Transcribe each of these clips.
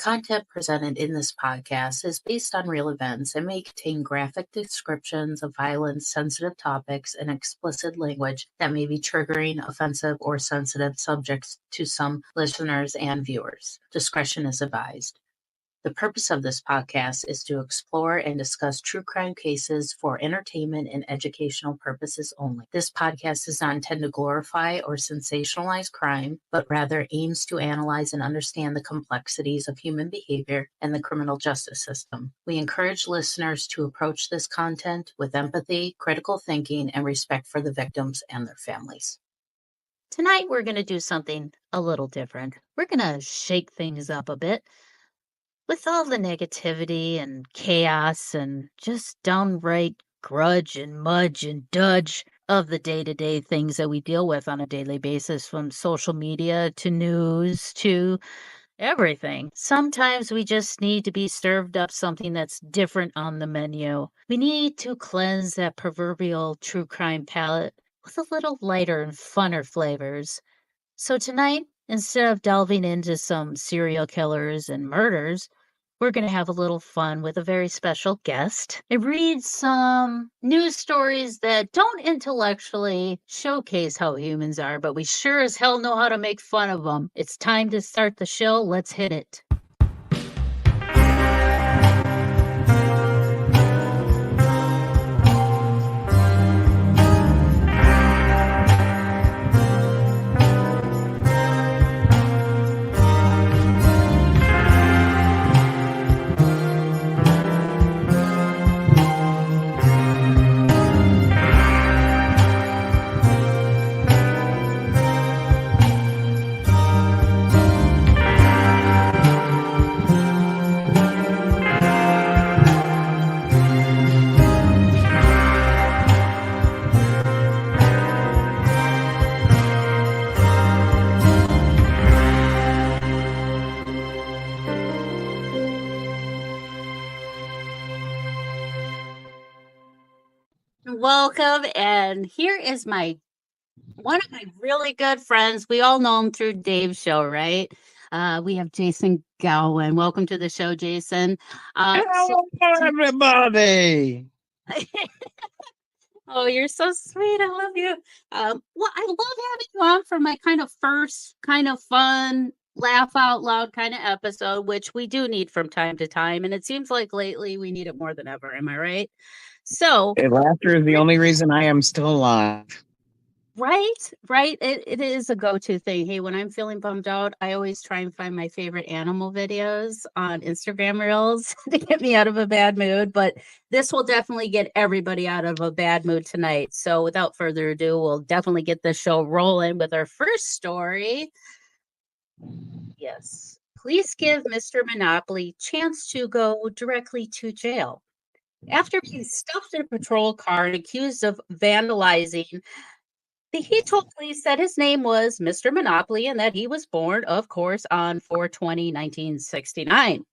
content presented in this podcast is based on real events and may contain graphic descriptions of violence, sensitive topics, and explicit language that may be triggering, offensive, or sensitive subjects to some listeners and viewers. Discretion is advised. The purpose of this podcast is to explore and discuss true crime cases for entertainment and educational purposes only. This podcast is not intended to glorify or sensationalize crime, but rather aims to analyze and understand the complexities of human behavior and the criminal justice system. We encourage listeners to approach this content with empathy, critical thinking, and respect for the victims and their families. Tonight, we're going to do something a little different. We're going to shake things up a bit. With all the negativity and chaos and just downright grudge and mudge and dudge of the day-to-day things that we deal with on a daily basis, from social media to news to everything. Sometimes we just need to be served up something that's different on the menu. We need to cleanse that proverbial true crime palette with a little lighter and funner flavors. So tonight, instead of delving into some serial killers and murders, we're going to have a little fun with a very special guest and read some news stories that don't intellectually showcase how humans are, but we sure as hell know how to make fun of them. It's time to start the show. Let's hit it. Welcome, and here is one of my really good friends. We all know him through Dave's show, right? We have Jason Gowin. Welcome to the show, Jason. Hello, everybody. Oh, you're so sweet. I love you. Well, I love having you on for my kind of first kind of fun, laugh out loud kind of episode, which we do need from time to time. And it seems like lately we need it more than ever. Am I right? So Laughter is the only reason I am still alive. Right. It is a go-to thing. Hey, when I'm feeling bummed out, I always try and find my favorite animal videos on Instagram Reels to get me out of a bad mood. But this will definitely get everybody out of a bad mood tonight. So without further ado, we'll definitely get the show rolling with our first story. Yes. Please give Mr. Monopoly chance to go directly to jail. After being stuffed in a patrol car and accused of vandalizing, he told police that his name was Mr. Monopoly and that he was born, of course, on 4/20/1969.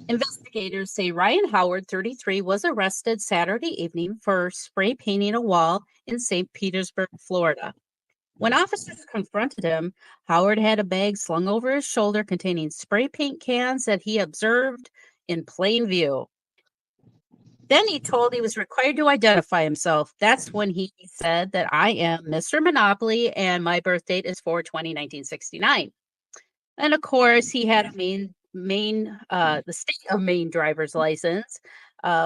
Investigators say Ryan Howard, 33, was arrested Saturday evening for spray painting a wall in St. Petersburg, Florida. When officers confronted him, Howard had a bag slung over his shoulder containing spray paint cans that he observed in plain view. Then he told he was required to identify himself. That's when he said that I am Mr. Monopoly and my birth date is 4/20/1969. And of course, he had a the state of Maine driver's license,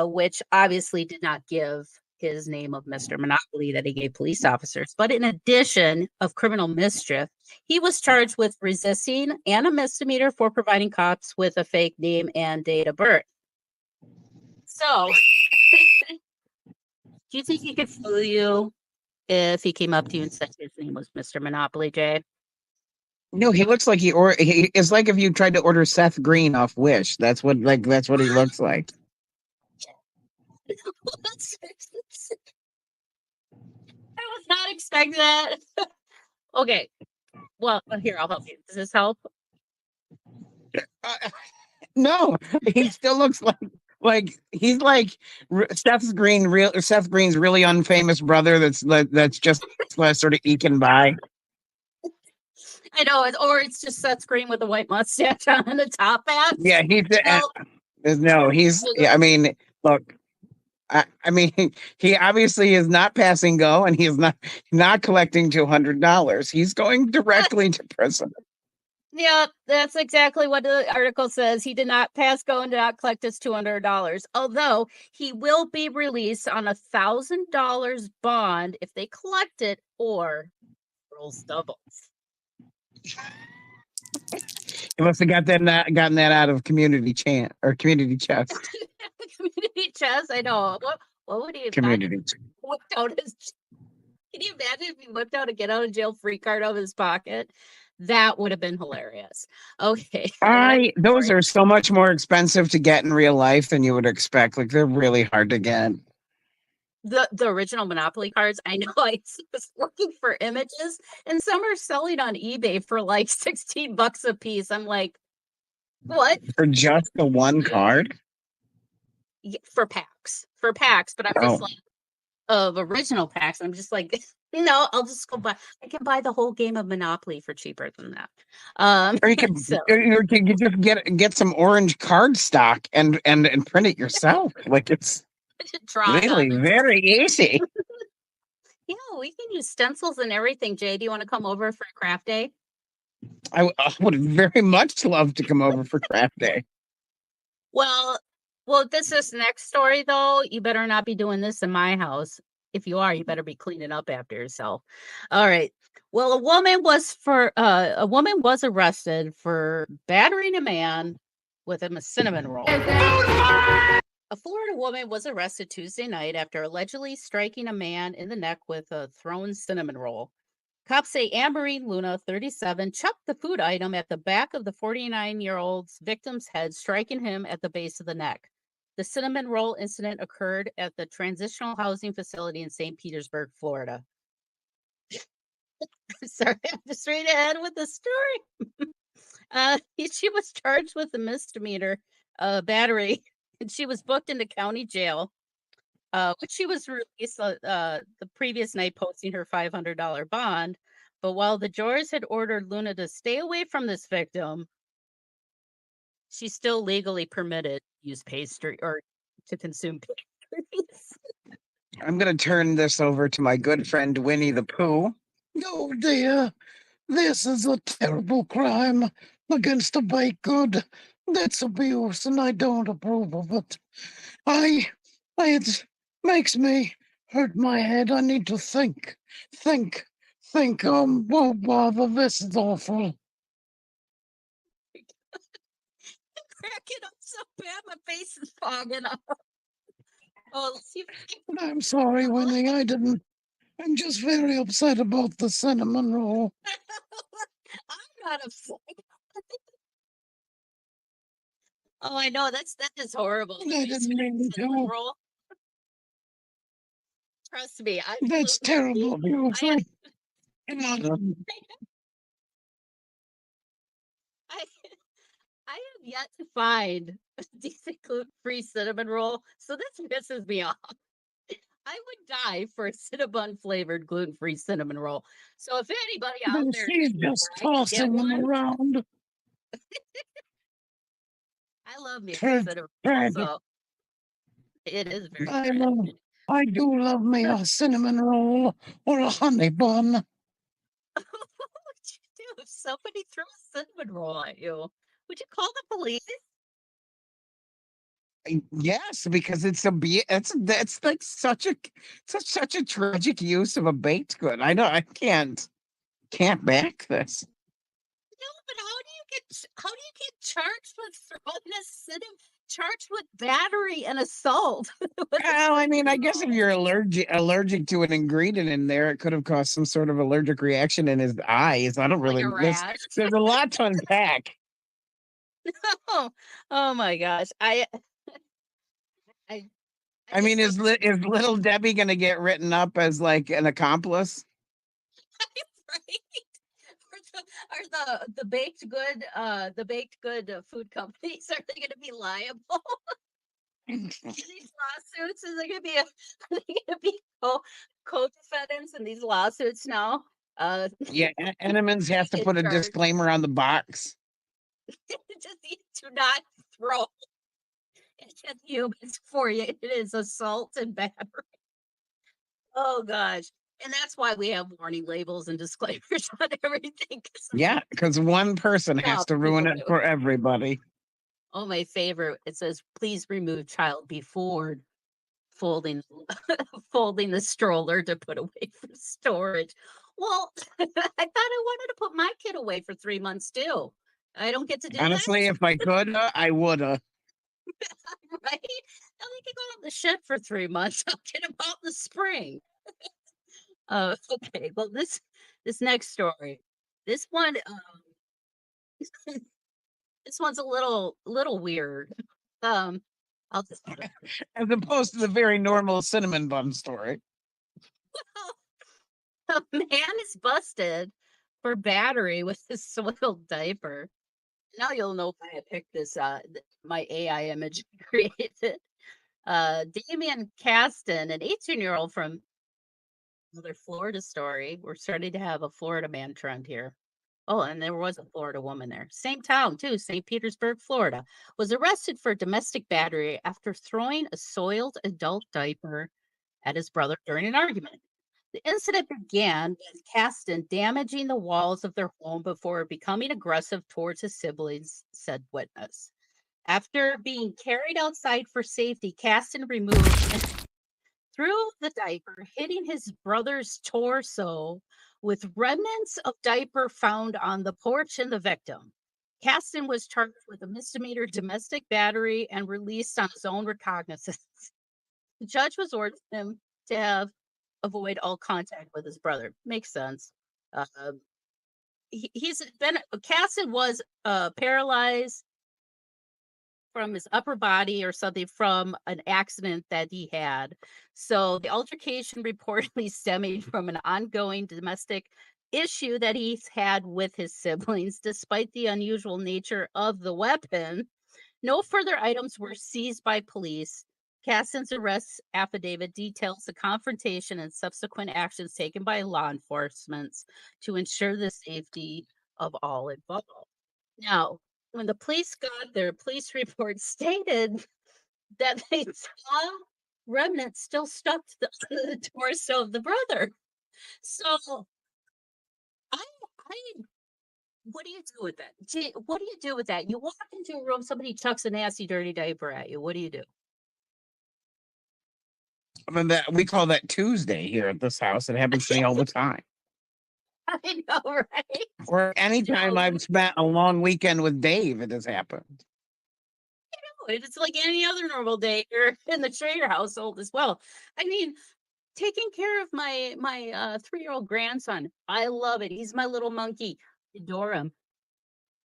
which obviously did not give his name of Mr. Monopoly that he gave police officers. But in addition of criminal mischief, he was charged with resisting and a misdemeanor for providing cops with a fake name and date of birth. So, do you think he could fool you if he came up to you and said his name was Mr. Monopoly, Jay? No, he looks like it's like if you tried to order Seth Green off Wish. That's what he looks like. I was not expecting that. Okay. Well, here, I'll help you. Does this help? No, he still looks like he's like Seth Green's really unfamous brother that's just sort of eking by. I know, or it's just Seth Green with a white mustache on and a top hat. Yeah, he's Well, no, he's. Yeah, I mean, look. I mean, he obviously is not passing go, and he is not collecting $200. He's going directly to prison. yeah, that's exactly what the article says. He did not pass go and did not collect his $200. Although he will be released on $1,000 bond if they collect it or rolls doubles. He must have gotten that out of community chant or community chest. Community chest. I know. What would he have Community. whipped out his? Can you imagine if he whipped out a get out of jail free card out of his pocket? That would have been hilarious. Okay. Those are so much more expensive to get in real life than you would expect. Like they're really hard to get. The original Monopoly cards. I know. I was looking for images, and some are selling on eBay for like $16 a piece. I'm like, what? For just the one card? Yeah, for packs. But I'm just like, of original packs. I'm just like, no, I'll just go buy. I can buy the whole game of Monopoly for cheaper than that. Or you can, or you can just get some orange card stock and print it yourself. Like it's really very easy. Yeah, we can use stencils and everything. Jay, do you want to come over for a craft day? I would very much love to come over for craft day. Well, this next story though, you better not be doing this in my house. If you are, you better be cleaning up after yourself. All right. Well, a woman was arrested for battering a man with a cinnamon roll. A Florida woman was arrested Tuesday night after allegedly striking a man in the neck with a thrown cinnamon roll. Cops say Anne-Marie Luna, 37, chucked the food item at the back of the 49-year-old's victim's head, striking him at the base of the neck. The cinnamon roll incident occurred at the transitional housing facility in St. Petersburg, Florida. Sorry, I'm just reading ahead with the story. She was charged with a misdemeanor battery, and she was booked into county jail. Which she was released the previous night, posting her $500 bond. But while the jurors had ordered Luna to stay away from this victim, she's still legally permitted to use pastry or to consume pastries. I'm going to turn this over to my good friend Winnie the Pooh. Oh dear, this is a terrible crime against a baked good. That's abuse, and I don't approve of it. It makes me hurt my head. I need to think. Oh, bother, this is awful. Cracking up so bad, my face is fogging up. Oh, let's see if I'm sorry, Winnie. I'm just very upset about the cinnamon roll. I'm not upset. Oh, I know that is horrible. I didn't mean to. Roll. Trust me, That's terrible. I have yet to find a decent gluten-free cinnamon roll, so this pisses me off. I would die for a cinnamon flavored gluten-free cinnamon roll. So if anybody out there, she's just tossing them around. I love me cinnamon roll, so it is very. I do love me a cinnamon roll or a honey bun. What would you do if somebody threw a cinnamon roll at you? Would you call the police? Yes, because it's like such a tragic use of a baked good. I know I can't back this. No, but how do you get charged with throwing a cinnamon? Charged with battery and assault. Well, I mean, I guess if you're allergic to an ingredient in there, it could have caused some sort of allergic reaction in his eyes. I don't really. There's a lot to unpack. Oh my gosh! I mean, is little Debbie going to get written up as like an accomplice? Right. Are the baked good food companies, are they going to be liable? These lawsuits, are they going to be co-defendants in these lawsuits now? Yeah, Enemans has to put a Charge. disclaimer on the box. Just do not throw at humans for you. It is assault and battery. Oh gosh. And that's why we have warning labels and disclaimers on everything. Yeah, because one person has Stop, to ruin people it do. for everybody. Oh, my favorite. It says, please remove child before folding folding the stroller to put away for storage. Well, I thought I wanted to put my kid away for 3 months too. I don't get to do Honestly, if I could, I woulda. that, right? Now they can go out in the shed for 3 months. I'll get them out in the spring. Okay. Well, this next story, this one, this one's a little weird. I'll just As opposed to the very normal cinnamon bun story. a man is busted for battery with his soiled diaper. Now you'll know why I picked this. My AI image created. Damian Caston, an 18-year-old from another Florida story. We're starting to have a Florida man trend here. Oh, and there was a Florida woman there. Same town, too, St. Petersburg, Florida. Was arrested for domestic battery after throwing a soiled adult diaper at his brother during an argument. The incident began with Caston damaging the walls of their home before becoming aggressive towards his siblings, said witness. After being carried outside for safety, Caston removed and threw the diaper, hitting his brother's torso with remnants of diaper found on the porch and the victim. Caston was charged with a misdemeanor domestic battery and released on his own recognizance. The judge was ordered him to avoid all contact with his brother. Makes sense. He's been Caston was paralyzed from his upper body or something from an accident that he had. So the altercation reportedly stemming from an ongoing domestic issue that he's had with his siblings. Despite the unusual nature of the weapon, no further items were seized by police. Caston's arrest affidavit details the confrontation and subsequent actions taken by law enforcement to ensure the safety of all involved. Now, when the police got there, police report stated that they saw remnants still stuck to the torso of the brother. So, I, what do you do with that? What do you do with that? You walk into a room, somebody chucks a nasty, dirty diaper at you. What do you do? I mean, we call that Tuesday here at this house. It happens to me all the time. I know, right? Or anytime I've spent a long weekend with Dave, it has happened. It's like any other normal day here in the Schrader household as well. I mean, taking care of my 3-year-old grandson, I love it. He's my little monkey. Adore him.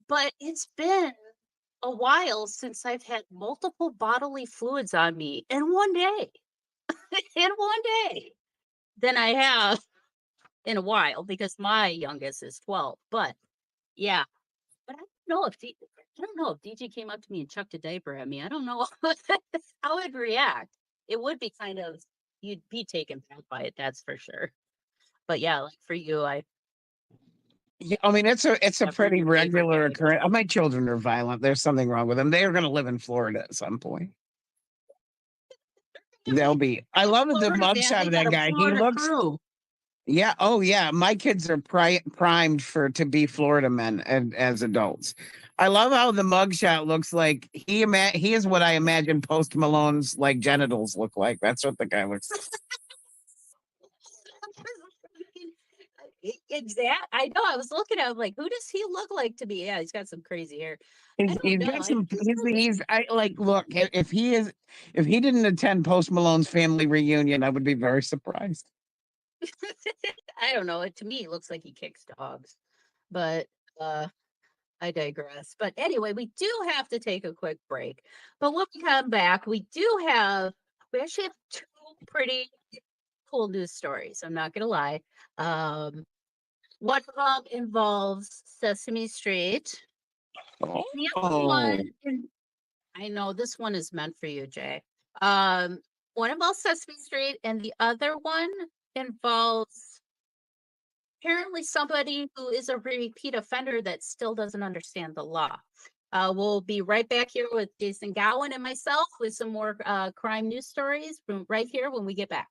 But it's been a while since I've had multiple bodily fluids on me in one day. In one day than I have in a while because my youngest is 12. But yeah, but I don't know if DJ came up to me and chucked a diaper at me. I don't know how I'd react. It would be kind of you'd be taken back by it, that's for sure. But yeah, like for you, Yeah, I mean, it's a Never pretty your favorite regular day. occurrence. My children are violent. There's something wrong with them. They are going to live in Florida at some point. They'll be. I love the Florida, man, mugshot they of got that a guy. He Florida looks. crew. Yeah. Oh, yeah. My kids are primed to be Florida men as adults. I love how the mugshot looks like. He is what I imagine Post Malone's like genitals look like. That's what the guy looks like. Exactly. I know. I was looking at him like, who does he look like to me? Yeah, he's got some crazy hair. I don't He's know. got some. I like. Look, if he didn't attend Post Malone's family reunion, I would be very surprised. I don't know. To me, it looks like he kicks dogs, but I digress. But anyway, we do have to take a quick break. But when we come back, we actually have 2 pretty cool news stories. I'm not gonna lie. One of them involves Sesame Street. The other Oh, I know this one is meant for you, Jay. One involves Sesame Street, and the other one involves apparently somebody who is a repeat offender that still doesn't understand the law. We'll be right back here with Jason Gowin and myself with some more crime news stories from right here when we get back.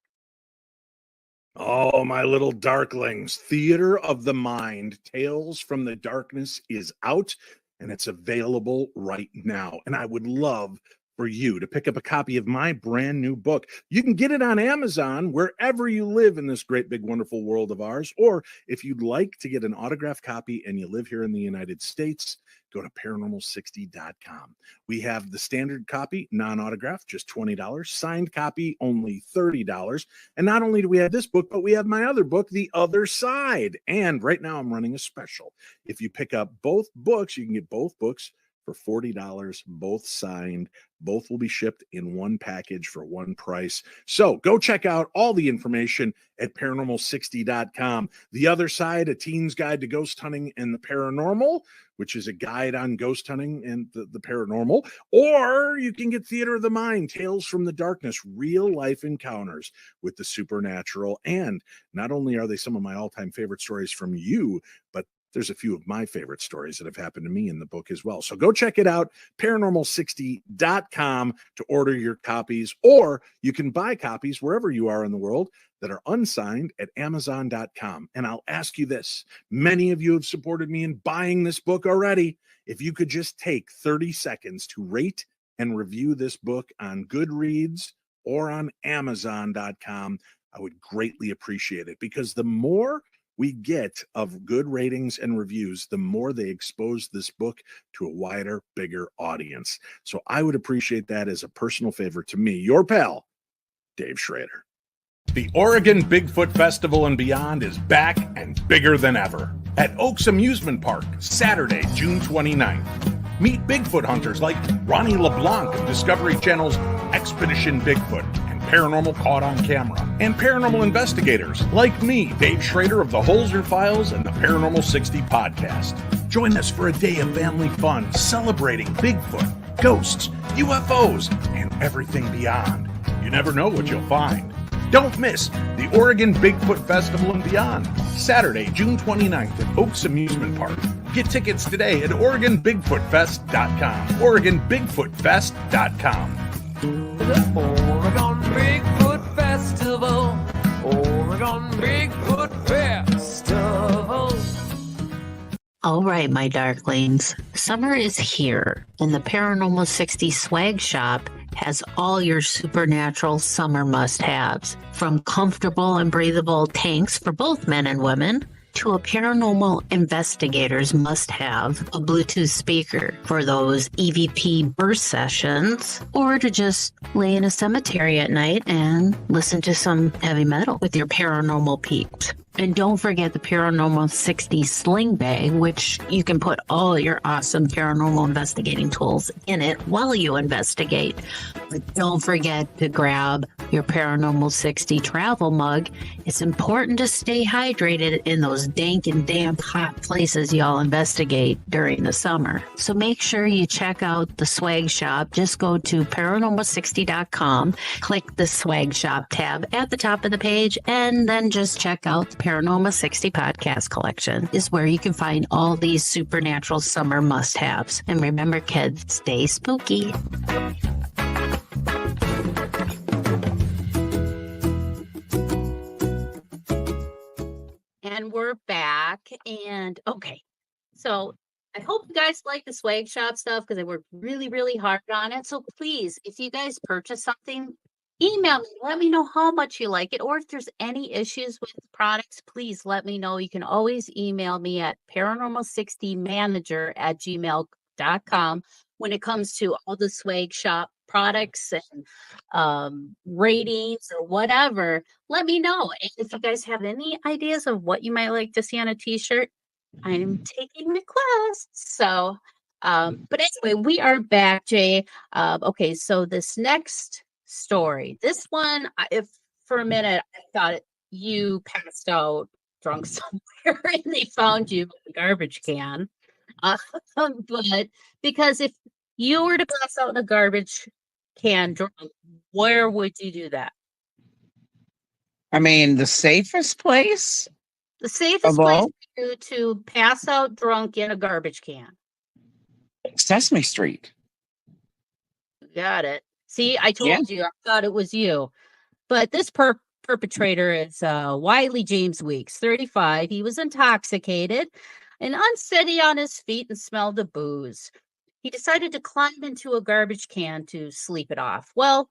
Oh, my little darklings, Theater of the Mind, Tales from the Darkness is out, and it's available right now. And I would love for you to pick up a copy of my brand new book. You can get it on Amazon wherever you live in this great, big, wonderful world of ours. Or if you'd like to get an autographed copy and you live here in the United States, go to paranormal60.com. We have the standard copy, non-autographed, just $20. Signed copy, only $30. And not only do we have this book, but we have my other book, The Other Side. And right now I'm running a special. If you pick up both books, you can get both books for $40, both signed. Both will be shipped in one package for one price. So go check out all the information at paranormal60.com. The Other Side, a teen's guide to ghost hunting and the paranormal, which is a guide on ghost hunting and the paranormal. Or you can get Theater of the Mind, Tales from the Darkness, real life encounters with the supernatural. And not only are they some of my all-time favorite stories from you, but there's a few of my favorite stories that have happened to me in the book as well. So go check it out, paranormal60.com, to order your copies, or you can buy copies wherever you are in the world that are unsigned at amazon.com. And I'll ask you this. Many of you have supported me in buying this book already. If you could just take 30 seconds to rate and review this book on Goodreads or on amazon.com, I would greatly appreciate it, because the more we get of good ratings and reviews, the more they expose this book to a wider, bigger audience. So I would appreciate that as a personal favor to me, your pal, Dave Schrader. The Oregon Bigfoot Festival and Beyond is back and bigger than ever at Oaks Amusement Park, Saturday, June 29th. Meet Bigfoot hunters like Ronnie LeBlanc of Discovery Channel's Expedition Bigfoot and Paranormal Caught on Camera, and paranormal investigators like me, Dave Schrader of the Holzer Files and the Paranormal 60 podcast. Join us for a day of family fun celebrating Bigfoot, ghosts, UFOs, and everything beyond. You never know what you'll find. Don't miss the Oregon Bigfoot Festival and Beyond, Saturday, June 29th at Oaks Amusement Park. Get tickets today at OregonBigfootFest.com. OregonBigfootFest.com. The Oregon Bigfoot Festival. Oregon Bigfoot Festival. All right, my darklings. Summer is here, and the Paranormal 60 swag shop has all your supernatural summer must-haves, from comfortable and breathable tanks for both men and women, to a paranormal investigator's must-have, a Bluetooth speaker for those EVP burst sessions, or to just lay in a cemetery at night and listen to some heavy metal with your paranormal peeps. And don't forget the Paranormal 60 sling bag, which you can put all your awesome paranormal investigating tools in it while you investigate. But don't forget to grab your Paranormal 60 travel mug. It's important to stay hydrated in those dank and damp hot places y'all investigate during the summer. So make sure you check out the swag shop. Just go to paranormal60.com, click the swag shop tab at the top of the page, and then just check out the Paranormal 60 podcast collection is where you can find all these supernatural summer must-haves. And remember, kids, stay spooky. And we're back. And okay, so I hope you guys like the swag shop stuff because I worked really, really hard on it. So please, if you guys purchase something, email me. Let me know how much you like it. Or if there's any issues with the products, please let me know. You can always email me at paranormal60manager@gmail.com when it comes to all the swag shop products and ratings or whatever. Let me know. And if you guys have any ideas of what you might like to see on a t-shirt, I'm taking requests. So but anyway, we are back, Jay. Okay, so this next story, this one, if for a minute I thought you passed out drunk somewhere and they found you in the garbage can. But because if you were to pass out in a garbage can drunk, where would you do that? I mean, the safest place? The safest Of place all? for you to pass out drunk in a garbage can. Sesame Street. Got it. See, I Yeah. told you. I thought it was you. But this perpetrator is Wiley James Weeks, 35. He was intoxicated and unsteady on his feet and smelled of booze. He decided to climb into a garbage can to sleep it off. Well,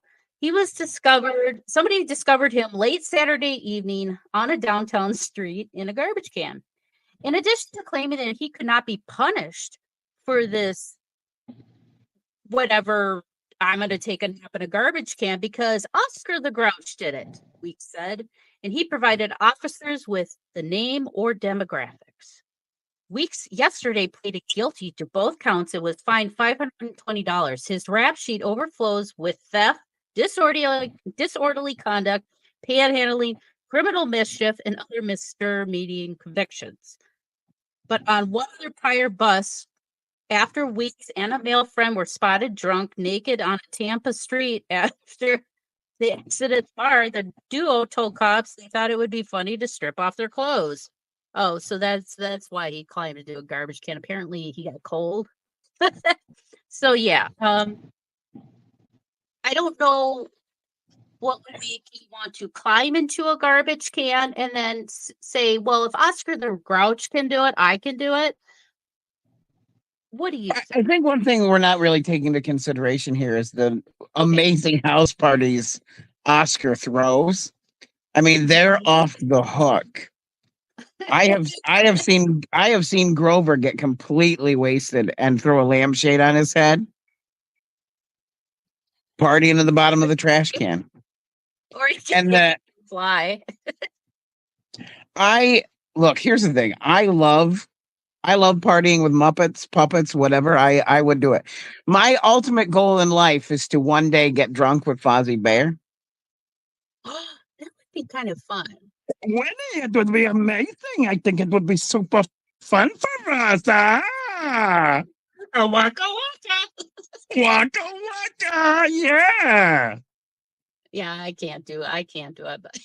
somebody discovered him late Saturday evening on a downtown street in a garbage can. In addition to claiming that he could not be punished for this, whatever, I'm going to take a nap in a garbage can because Oscar the Grouch did it, Weeks said, and he provided officers with the name or demographics. Weeks yesterday pleaded guilty to both counts and was fined $520. His rap sheet overflows with theft, disorderly conduct, panhandling, criminal mischief, and other misdemeanor convictions. But on one other prior bus, after Weeks and a male friend were spotted drunk, naked on a Tampa street after they exited the bar, the duo told cops they thought it would be funny to strip off their clothes. Oh, so that's why he climbed into a garbage can. Apparently, he got cold. So yeah, I don't know what would make you want to climb into a garbage can and then say, "Well, if Oscar the Grouch can do it, I can do it." What do you I think one thing we're not really taking into consideration here is the amazing house parties Oscar throws. I mean, they're off the hook. I have seen Grover get completely wasted and throw a lampshade on his head, partying at the bottom of the trash can. Or you And can fly. Look, here's the thing. I love partying with Muppets, puppets, whatever. I would do it. My ultimate goal in life is to one day get drunk with Fozzie Bear. That would be kind of fun. Winnie, it would be amazing. I think it would be super fun for us. Waka waka. Waka waka. Yeah. Yeah, I can't do it, but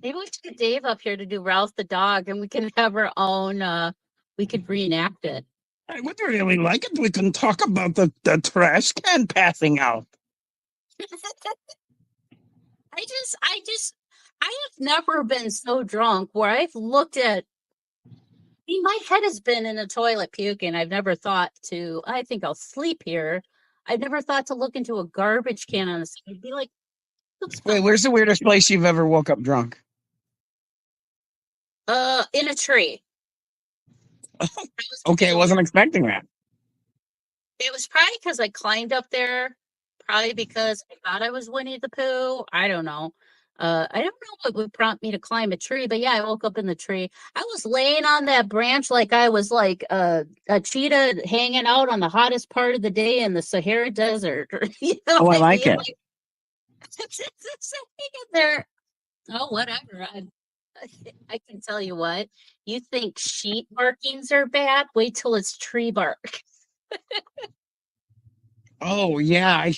maybe we should get Dave up here to do Ralph the dog and we can have our own we could reenact it. I would really like it. We can talk about the trash can passing out. I have never been so drunk where I've looked at. I mean, my head has been in a toilet puking. I've never thought to. I think I'll sleep here. I've never thought to look into a garbage can on the side. I'd be like, Wait, where's the weirdest place you've ever woke up drunk? in a tree. Okay, I wasn't expecting that. It was probably because I climbed up there. Probably because I thought I was Winnie the Pooh. I don't know. I don't know what would prompt me to climb a tree, but yeah, I woke up in the tree. I was laying on that branch like I was like a cheetah hanging out on the hottest part of the day in the Sahara Desert. You know Oh, I what like mean? it. Like, there. Oh, whatever. I can tell you what. You think sheep markings are bad? Wait till it's tree bark. Oh yeah.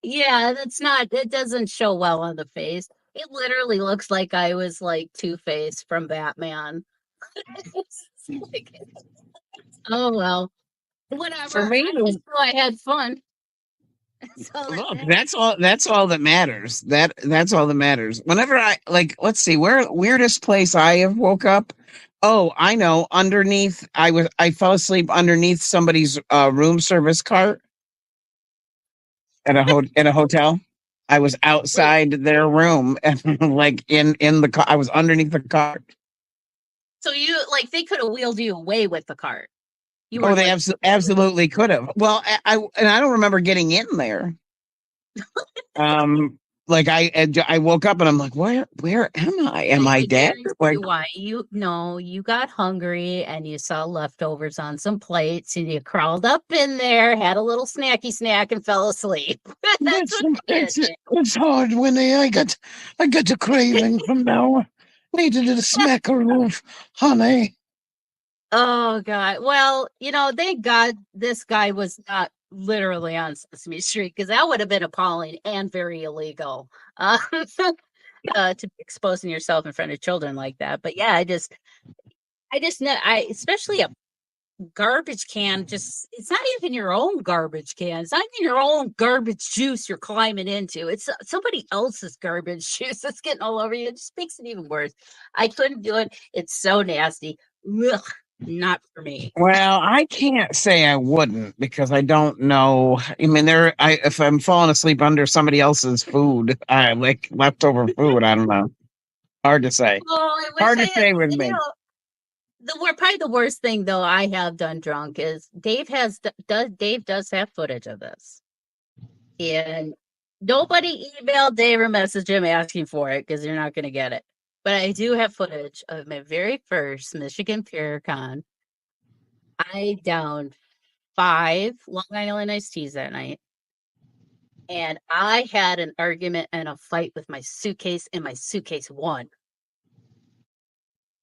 Yeah, it doesn't show well on the face. It literally looks like I was like Two-Face from Batman. Oh well. Whatever. For me, I just know I had fun. look, that's all that matters. That's all that matters. Whenever let's see, weirdest place I have woke up. Oh, I know. Underneath, I fell asleep underneath somebody's room service cart at a hotel. I was outside their room and like in the car. I was underneath the cart. So you they could have wheeled you away with the cart. They absolutely could have. Well, I don't remember getting in there. I woke up and I'm like, where am I? Am I dead? Why? You got hungry and you saw leftovers on some plates and you crawled up in there, had a little snacky snack and fell asleep. It's hard, Winnie. I got a craving from now. Needed a smackaroo of honey. Oh God. Well, thank God this guy was not literally on Sesame Street because that would have been appalling and very illegal. to be exposing yourself in front of children like that. But yeah, I just know, especially a garbage can, just, it's not even your own garbage can. It's not even your own garbage juice you're climbing into. It's somebody else's garbage juice that's getting all over you. It just makes it even worse. I couldn't do it. It's so nasty. Ugh, not for me. Well, I can't say I wouldn't because I don't know. I mean, if I'm falling asleep under somebody else's food, like leftover food, I don't know. Hard to say. Oh, Hard to say with me. Probably the worst thing though I have done drunk is Dave does have footage of this, and nobody emailed Dave or messaged him asking for it because you're not going to get it. But I do have footage of my very first Michigan Pure Con. I downed 5 Long Island iced teas that night, and I had an argument and a fight with my suitcase, and my suitcase won.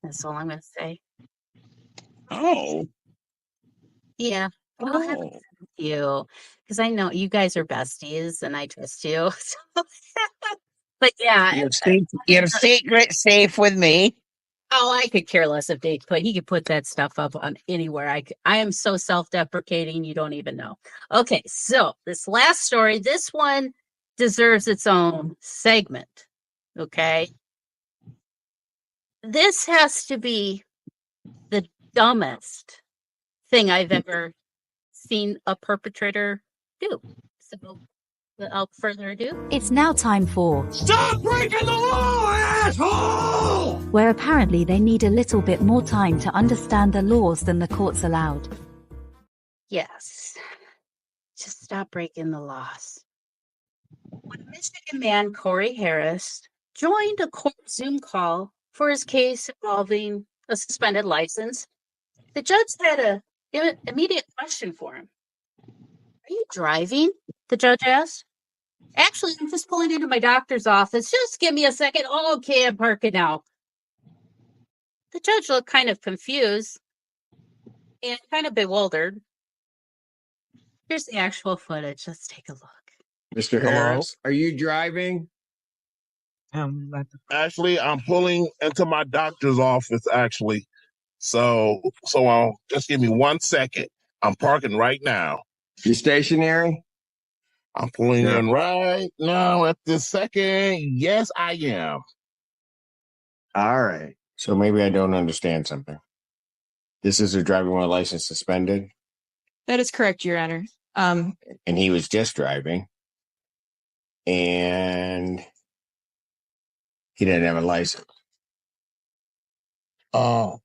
That's all I'm going to say. Oh. Yeah. I'll have it with you because I know you guys are besties and I trust you. But yeah. Your secret safe with me. Oh, I could care less if Dave he could put that stuff up on anywhere. I am so self-deprecating, you don't even know. Okay, so this last story, this one deserves its own segment. Okay. This has to be the dumbest thing I've ever seen a perpetrator do. So without further ado, It's now time for Stop breaking the law, asshole! where apparently they need a little bit more time to understand the laws than the courts allowed. yes, just stop breaking the laws. When Michigan man Corey Harris joined a court Zoom call for his case involving a suspended license, the judge had an immediate question for him. Are you driving? The judge asked. Actually, I'm just pulling into my doctor's office. Just give me a second. Oh, okay, I'm parking now. The judge looked kind of confused and kind of bewildered. Here's the actual footage. Let's take a look. Mr. Harris, are you driving? Actually, I'm pulling into my doctor's office, actually. So just give me 1 second. I'm parking right now. You stationary? I'm pulling in right now at this second. Yes, I am. All right. So maybe I don't understand something. This is a driving while license suspended, That is correct, Your Honor. and he was just driving, and he didn't have a license. Oh,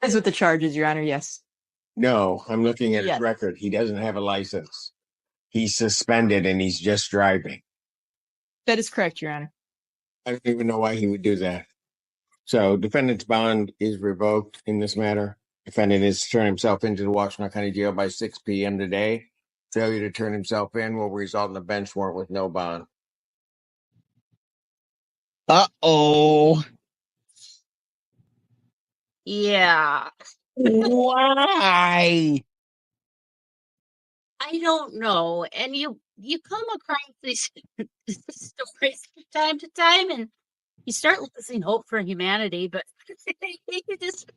That's what the charge is, Your Honor. Yes. No, I'm looking at Yes. his record. He doesn't have a license. He's suspended, and he's just driving. That is correct, Your Honor. I don't even know why he would do that. So defendant's bond is revoked in this matter. Defendant is to turn himself into the Washington County Jail by 6 p.m. today. Failure to turn himself in will result in a bench warrant with no bond. Uh-oh. Yeah. Why? I don't know. And you come across these stories from time to time and you start losing hope for humanity, but you just,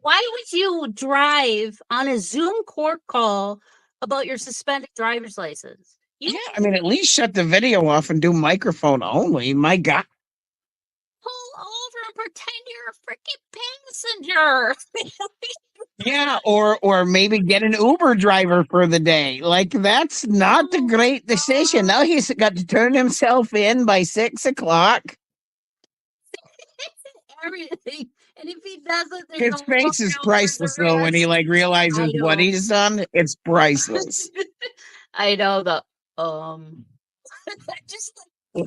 why would you drive on a Zoom court call about your suspended driver's license? Yeah, I mean, at least shut the video off and do microphone only. My God. Pull over and pretend you're a freaking passenger. Yeah, or maybe get an Uber driver for the day. Like, that's not the great decision. Now he's got to turn himself in by 6 o'clock. Everything. And if he doesn't, there's His no face is road priceless, though, when he like realizes what he's done. It's priceless. I know the just I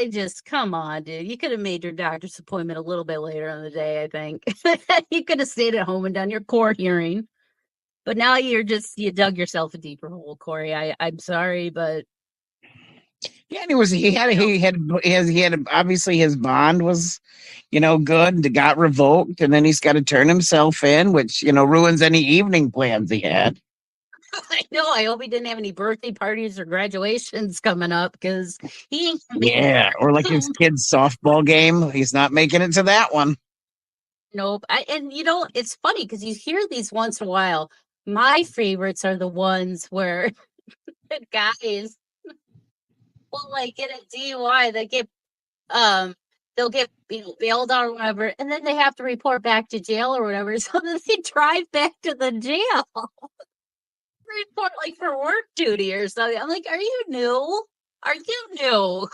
just, come on, dude. You could have made your doctor's appointment a little bit later in the day, I think. You could have stayed at home and done your court hearing. But now you dug yourself a deeper hole, Corey. I'm sorry, but Yeah, and he had obviously his bond was, good, got revoked, and then he's got to turn himself in, which, ruins any evening plans he had. I know. I hope he didn't have any birthday parties or graduations coming up because he ain't gonna be Yeah, or like his kid's softball game. He's not making it to that one. Nope. And it's funny because you hear these once in a while. My favorites are the ones where the guys will like get a DUI. They'll get bailed out or whatever, and then they have to report back to jail or whatever. So then they drive back to the jail. Report like for work duty or something. I'm like, are you new? Are you new?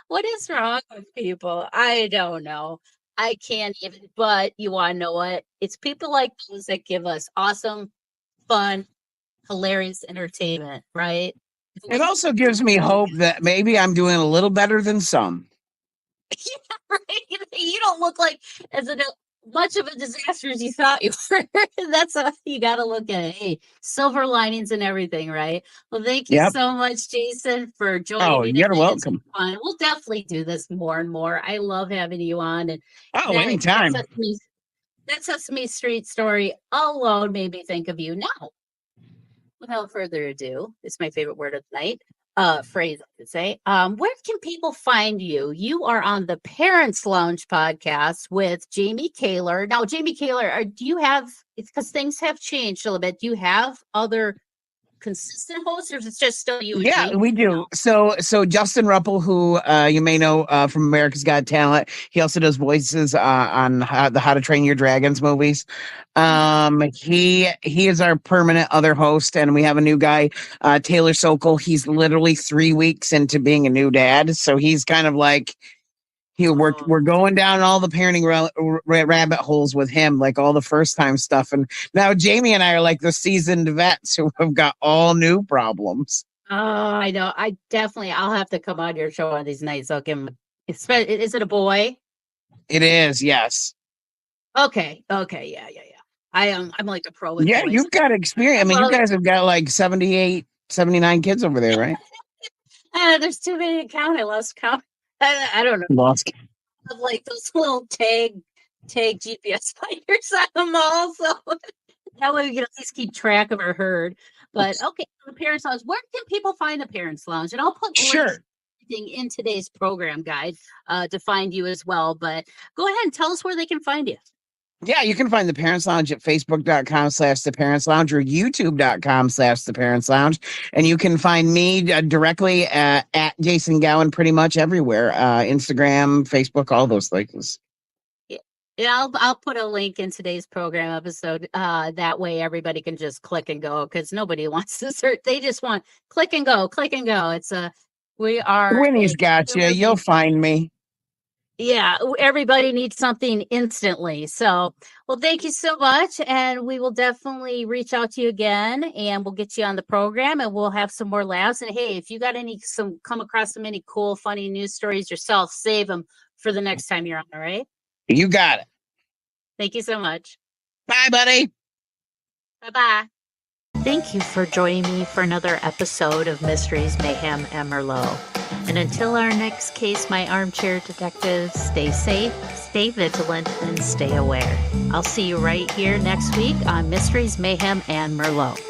What is wrong with people? I don't know. I can't even, but you want to know what? It's people like those that give us awesome, fun, hilarious entertainment, right? It also gives me hope that maybe I'm doing a little better than some. Yeah, right. You don't look like as much of a disaster as you thought you were. That's how you got to look at it. Hey, silver linings and everything, right? Well, thank you so much, Jason, for joining me. Oh, you're welcome. Fun. We'll definitely do this more and more. I love having you on. And anytime. That Sesame Street story alone made me think of you. Now, without further ado, it's my favorite word of the night. Phrase, I could say. Where can people find you? You are on the Parents Lounge podcast with Jamie Kaler. Now, Jamie Kaler, do you have? It's because things have changed a little bit. Do you have other consistent hosts, or is it just still you? Yeah, Jamie? we do. So Justin Ruppel, who you may know from America's Got Talent, he also does voices on the How to Train Your Dragons movies. He is our permanent other host, and we have a new guy, Taylor Sokol. He's literally 3 weeks into being a new dad, so he's kind of like we're going down all the parenting rabbit holes with him, like all the first time stuff. And now Jamie and I are like the seasoned vets who have got all new problems. Oh, I know. I'll have to come on your show on these nights. I'll give him. Is it a boy? It is, yes. Okay. Yeah. I'm like a pro with boys. You've got experience. I mean, you guys have got like 78, 79 kids over there, right? There's too many to count. I lost count. I don't know. Lost. Like those little tag GPS finders on them all, so that way we can at least keep track of our herd. But okay, the Parents Lounge. Where can people find the Parents Lounge? And I'll put everything in today's program guide to find you as well. But go ahead and tell us where they can find you. Yeah, you can find the Parents Lounge at facebook.com/the Parents Lounge or youtube.com/the Parents Lounge. And you can find me directly at Jason Gowin pretty much everywhere. Instagram, Facebook, all those places. Yeah, I'll put a link in today's program episode. That way everybody can just click and go because nobody wants to search. They just want click and go. It's Winnie's got you. You'll find me. Yeah, everybody needs something instantly. So, well, thank you so much. And we will definitely reach out to you again and we'll get you on the program and we'll have some more laughs. And hey, if you got come across some any cool, funny news stories yourself, save them for the next time you're on, all right? You got it. Thank you so much. Bye, buddy. Bye-bye. Thank you for joining me for another episode of Mysteries, Mayhem, and Merlot. And until our next case, my armchair detectives, stay safe, stay vigilant, and stay aware. I'll see you right here next week on Mysteries, Mayhem, and Merlot.